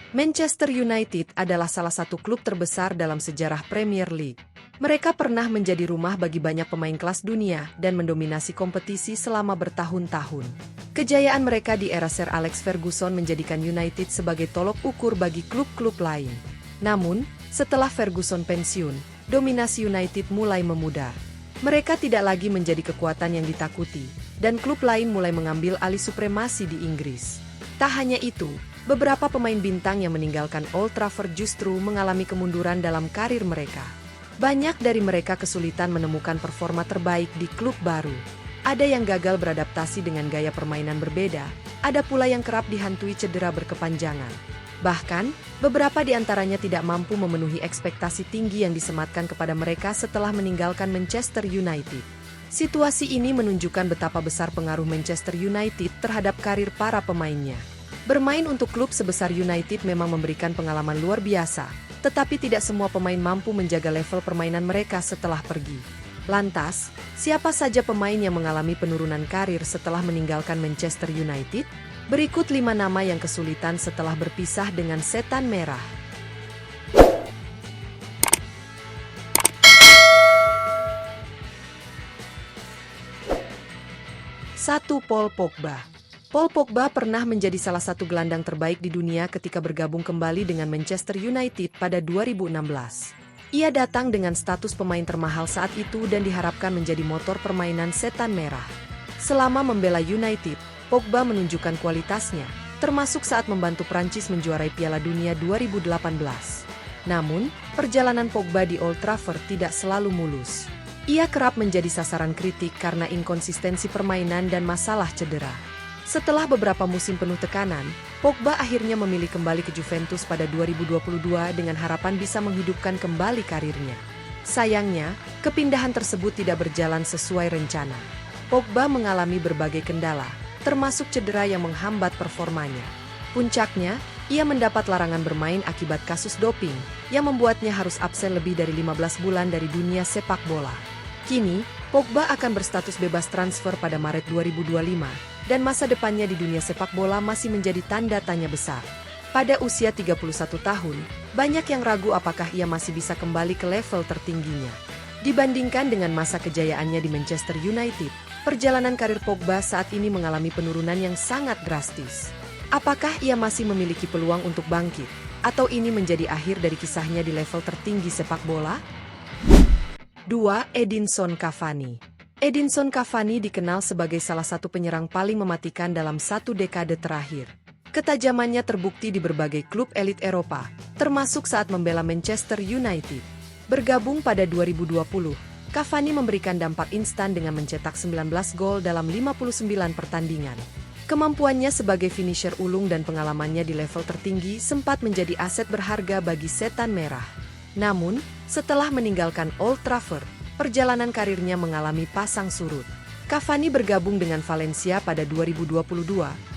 Manchester United adalah salah satu klub terbesar dalam sejarah Premier League. Mereka pernah menjadi rumah bagi banyak pemain kelas dunia dan mendominasi kompetisi selama bertahun-tahun. Kejayaan mereka di era Sir Alex Ferguson menjadikan United sebagai tolok ukur bagi klub-klub lain. Namun, setelah Ferguson pensiun, dominasi United mulai memudar. Mereka tidak lagi menjadi kekuatan yang ditakuti, dan klub lain mulai mengambil alih supremasi di Inggris. Tak hanya itu, beberapa pemain bintang yang meninggalkan Old Trafford justru mengalami kemunduran dalam karir mereka. Banyak dari mereka kesulitan menemukan performa terbaik di klub baru. Ada yang gagal beradaptasi dengan gaya permainan berbeda, ada pula yang kerap dihantui cedera berkepanjangan. Bahkan, beberapa di antaranya tidak mampu memenuhi ekspektasi tinggi yang disematkan kepada mereka setelah meninggalkan Manchester United. Situasi ini menunjukkan betapa besar pengaruh Manchester United terhadap karir para pemainnya. Bermain untuk klub sebesar United memang memberikan pengalaman luar biasa, tetapi tidak semua pemain mampu menjaga level permainan mereka setelah pergi. Lantas, siapa saja pemain yang mengalami penurunan karir setelah meninggalkan Manchester United? Berikut 5 nama yang kesulitan setelah berpisah dengan Setan Merah. 1. Paul Pogba. Paul Pogba pernah menjadi salah satu gelandang terbaik di dunia ketika bergabung kembali dengan Manchester United pada 2016. Ia datang dengan status pemain termahal saat itu dan diharapkan menjadi motor permainan Setan Merah. Selama membela United, Pogba menunjukkan kualitasnya, termasuk saat membantu Prancis menjuarai Piala Dunia 2018. Namun, perjalanan Pogba di Old Trafford tidak selalu mulus. Ia kerap menjadi sasaran kritik karena inkonsistensi permainan dan masalah cedera. Setelah beberapa musim penuh tekanan, Pogba akhirnya memilih kembali ke Juventus pada 2022 dengan harapan bisa menghidupkan kembali karirnya. Sayangnya, kepindahan tersebut tidak berjalan sesuai rencana. Pogba mengalami berbagai kendala, termasuk cedera yang menghambat performanya. Puncaknya, ia mendapat larangan bermain akibat kasus doping, yang membuatnya harus absen lebih dari 15 bulan dari dunia sepak bola. Kini, Pogba akan berstatus bebas transfer pada Maret 2025, dan masa depannya di dunia sepak bola masih menjadi tanda tanya besar. Pada usia 31 tahun, banyak yang ragu apakah ia masih bisa kembali ke level tertingginya. Dibandingkan dengan masa kejayaannya di Manchester United, perjalanan karir Pogba saat ini mengalami penurunan yang sangat drastis. Apakah ia masih memiliki peluang untuk bangkit, atau ini menjadi akhir dari kisahnya di level tertinggi sepak bola? 2. Edinson Cavani. Edinson Cavani dikenal sebagai salah satu penyerang paling mematikan dalam satu dekade terakhir. Ketajamannya terbukti di berbagai klub elit Eropa, termasuk saat membela Manchester United. Bergabung pada 2020, Cavani memberikan dampak instan dengan mencetak 19 gol dalam 59 pertandingan. Kemampuannya sebagai finisher ulung dan pengalamannya di level tertinggi sempat menjadi aset berharga bagi Setan Merah. Namun, setelah meninggalkan Old Trafford, perjalanan karirnya mengalami pasang surut. Cavani bergabung dengan Valencia pada 2022,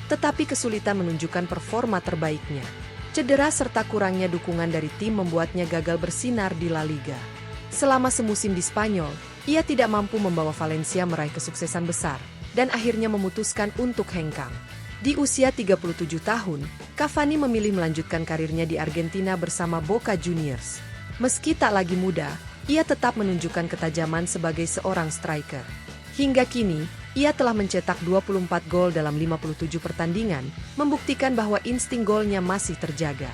tetapi kesulitan menunjukkan performa terbaiknya. Cedera serta kurangnya dukungan dari tim membuatnya gagal bersinar di La Liga. Selama semusim di Spanyol, ia tidak mampu membawa Valencia meraih kesuksesan besar, dan akhirnya memutuskan untuk hengkang. Di usia 37 tahun, Cavani memilih melanjutkan karirnya di Argentina bersama Boca Juniors. Meski tak lagi muda, ia tetap menunjukkan ketajaman sebagai seorang striker. Hingga kini, ia telah mencetak 24 gol dalam 57 pertandingan, membuktikan bahwa insting golnya masih terjaga.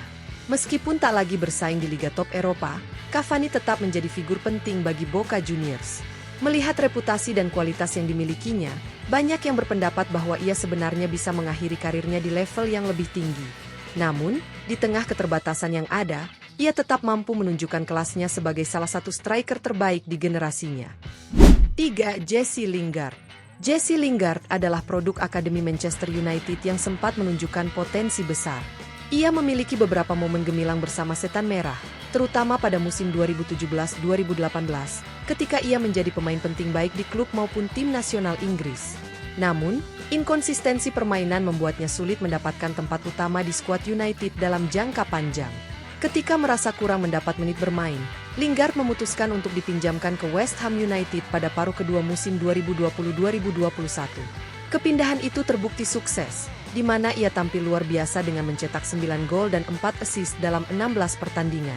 Meskipun tak lagi bersaing di Liga Top Eropa, Cavani tetap menjadi figur penting bagi Boca Juniors. Melihat reputasi dan kualitas yang dimilikinya, banyak yang berpendapat bahwa ia sebenarnya bisa mengakhiri karirnya di level yang lebih tinggi. Namun, di tengah keterbatasan yang ada, ia tetap mampu menunjukkan kelasnya sebagai salah satu striker terbaik di generasinya. 3. Jesse Lingard. Jesse Lingard adalah produk Akademi Manchester United yang sempat menunjukkan potensi besar. Ia memiliki beberapa momen gemilang bersama Setan Merah, terutama pada musim 2017-2018, ketika ia menjadi pemain penting baik di klub maupun tim nasional Inggris. Namun, inkonsistensi permainan membuatnya sulit mendapatkan tempat utama di skuad United dalam jangka panjang. Ketika merasa kurang mendapat menit bermain, Lingard memutuskan untuk dipinjamkan ke West Ham United pada paruh kedua musim 2020-2021. Kepindahan itu terbukti sukses, di mana ia tampil luar biasa dengan mencetak 9 gol dan 4 assist dalam 16 pertandingan.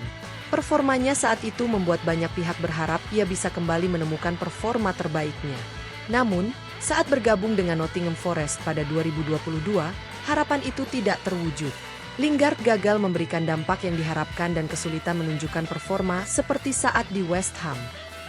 Performanya saat itu membuat banyak pihak berharap ia bisa kembali menemukan performa terbaiknya. Namun, saat bergabung dengan Nottingham Forest pada 2022, harapan itu tidak terwujud. Lingard gagal memberikan dampak yang diharapkan dan kesulitan menunjukkan performa seperti saat di West Ham.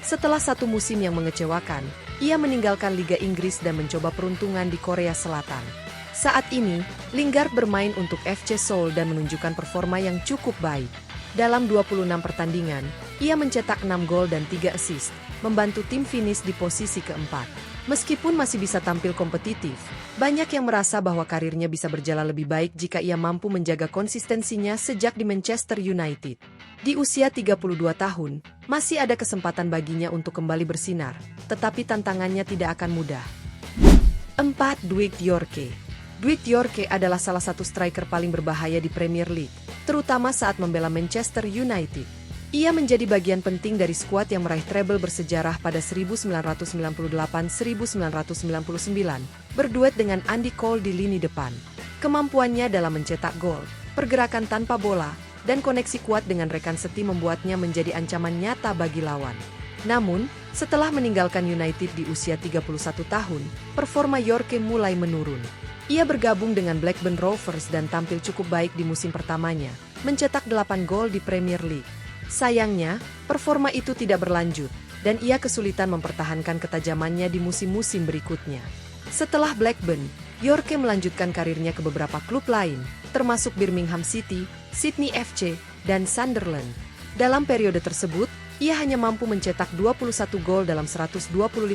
Setelah satu musim yang mengecewakan, ia meninggalkan Liga Inggris dan mencoba peruntungan di Korea Selatan. Saat ini, Lingard bermain untuk FC Seoul dan menunjukkan performa yang cukup baik. Dalam 26 pertandingan, ia mencetak 6 gol dan 3 assist, membantu tim finish di posisi keempat. Meskipun masih bisa tampil kompetitif, banyak yang merasa bahwa karirnya bisa berjalan lebih baik jika ia mampu menjaga konsistensinya sejak di Manchester United. Di usia 32 tahun, masih ada kesempatan baginya untuk kembali bersinar, tetapi tantangannya tidak akan mudah. 4. Dwight Yorke. Dwight Yorke adalah salah satu striker paling berbahaya di Premier League, terutama saat membela Manchester United. Ia menjadi bagian penting dari skuad yang meraih treble bersejarah pada 1998-1999, berduet dengan Andy Cole di lini depan. Kemampuannya dalam mencetak gol, pergerakan tanpa bola, dan koneksi kuat dengan rekan seti membuatnya menjadi ancaman nyata bagi lawan. Namun, setelah meninggalkan United di usia 31 tahun, performa Yorke mulai menurun. Ia bergabung dengan Blackburn Rovers dan tampil cukup baik di musim pertamanya, mencetak 8 gol di Premier League. Sayangnya, performa itu tidak berlanjut, dan ia kesulitan mempertahankan ketajamannya di musim-musim berikutnya. Setelah Blackburn, Yorke melanjutkan karirnya ke beberapa klub lain, termasuk Birmingham City, Sydney FC, dan Sunderland. Dalam periode tersebut, ia hanya mampu mencetak 21 gol dalam 125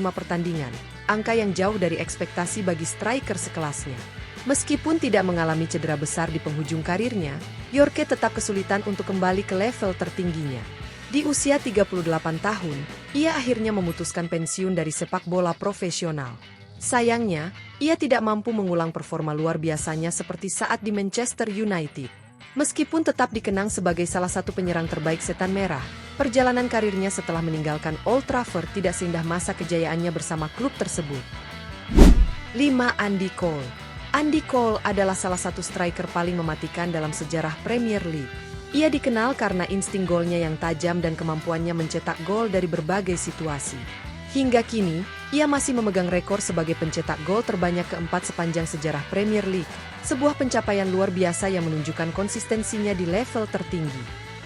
pertandingan, angka yang jauh dari ekspektasi bagi striker sekelasnya. Meskipun tidak mengalami cedera besar di penghujung karirnya, Yorke tetap kesulitan untuk kembali ke level tertingginya. Di usia 38 tahun, ia akhirnya memutuskan pensiun dari sepak bola profesional. Sayangnya, ia tidak mampu mengulang performa luar biasanya seperti saat di Manchester United. Meskipun tetap dikenang sebagai salah satu penyerang terbaik Setan Merah, perjalanan karirnya setelah meninggalkan Old Trafford tidak seindah masa kejayaannya bersama klub tersebut. 5. Andy Cole. Andy Cole adalah salah satu striker paling mematikan dalam sejarah Premier League. Ia dikenal karena insting golnya yang tajam dan kemampuannya mencetak gol dari berbagai situasi. Hingga kini, ia masih memegang rekor sebagai pencetak gol terbanyak keempat sepanjang sejarah Premier League, sebuah pencapaian luar biasa yang menunjukkan konsistensinya di level tertinggi.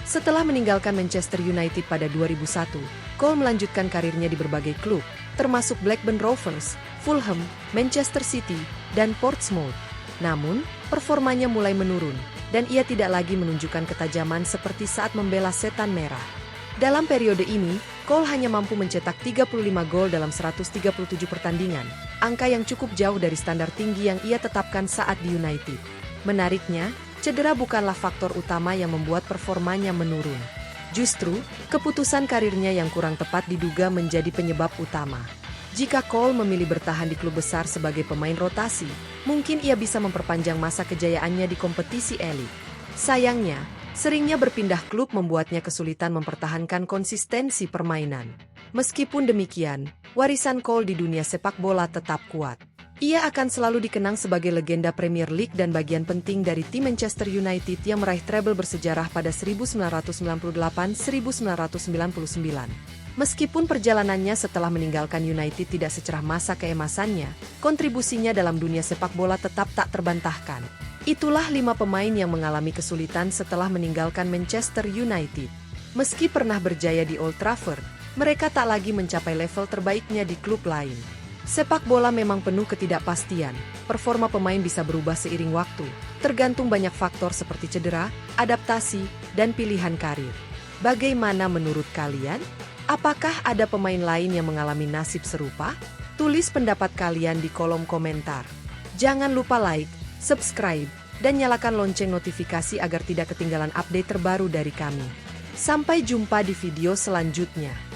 Setelah meninggalkan Manchester United pada 2001, Cole melanjutkan karirnya di berbagai klub, termasuk Blackburn Rovers, Fulham, Manchester City, dan Portsmouth. Namun, performanya mulai menurun, dan ia tidak lagi menunjukkan ketajaman seperti saat membela Setan Merah. Dalam periode ini, Cole hanya mampu mencetak 35 gol dalam 137 pertandingan, angka yang cukup jauh dari standar tinggi yang ia tetapkan saat di United. Menariknya, cedera bukanlah faktor utama yang membuat performanya menurun. Justru, keputusan karirnya yang kurang tepat diduga menjadi penyebab utama. Jika Cole memilih bertahan di klub besar sebagai pemain rotasi, mungkin ia bisa memperpanjang masa kejayaannya di kompetisi elit. Sayangnya, seringnya berpindah klub membuatnya kesulitan mempertahankan konsistensi permainan. Meskipun demikian, warisan Cole di dunia sepak bola tetap kuat. Ia akan selalu dikenang sebagai legenda Premier League dan bagian penting dari tim Manchester United yang meraih treble bersejarah pada 1998-1999. Meskipun perjalanannya setelah meninggalkan United tidak secerah masa keemasannya, kontribusinya dalam dunia sepak bola tetap tak terbantahkan. Itulah 5 pemain yang mengalami kesulitan setelah meninggalkan Manchester United. Meski pernah berjaya di Old Trafford, mereka tak lagi mencapai level terbaiknya di klub lain. Sepak bola memang penuh ketidakpastian, performa pemain bisa berubah seiring waktu, tergantung banyak faktor seperti cedera, adaptasi, dan pilihan karir. Bagaimana menurut kalian? Apakah ada pemain lain yang mengalami nasib serupa? Tulis pendapat kalian di kolom komentar. Jangan lupa like, subscribe, dan nyalakan lonceng notifikasi agar tidak ketinggalan update terbaru dari kami. Sampai jumpa di video selanjutnya.